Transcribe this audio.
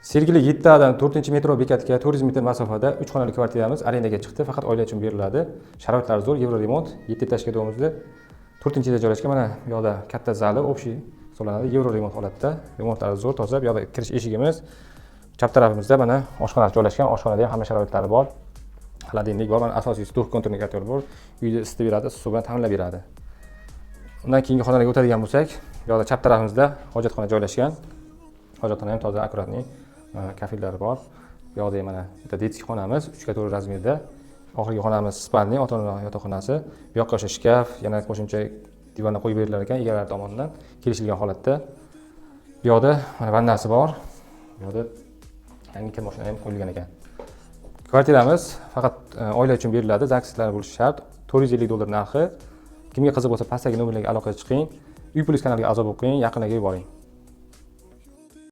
Sergeli 7tadan 4-metro bekatga 400 metr masofada 3 xonali kvartiramiz arendaga chiqdi. Faqat oila uchun beriladi. Sharoitlari zo'r, Yevro remont, 7 etажga domimizda 4-da joylashgan. Mana bu yoqda katta zali, общий hisoblanadi. Yevro remont holatda. Remontlari zo'r, toza. Bu yoqda kirish eshigimiz. Chap tarafimizda mana oshxona joylashgan. Oshxonada ham hamma sharoitlari bor. Xolodilnik bor, mana asosiy stul konturnigator bor. Uyda isitib beradi, suv bilan ta'minlab beradi. Undan keyingi xonalarga o'tadigan bo'lsak, bu yoqda chap tarafimizda hojatxona joylashgan. Hojatxona ham toza, akkuratniy. Kafellari bor. Bu yoqda mana bitta detskiy xonamiz 3x4 razmerda. Oxirgi xonamiz spalniy, ota-ona yotoqxonasi. Bu yoqqa o'sha shkaf, yana qo'shimcha divanni qo'yib berilar ekan egalari tomonidan kelishilgan holatda. Bu yoqda mana vannasi bor. Bu yoqda yangi kir mashina ham qo'yilgan ekan. Kvartiramiz faqat oila uchun beriladi, zakslar bo'lishi shart. $450 narxi. Kimga qiziq bo'lsa, pastdagi nomerlarga aloqaga chiqing. Uy+ kanaliga a'zo bo'lib qo'ying, yaqinlarga yuboring.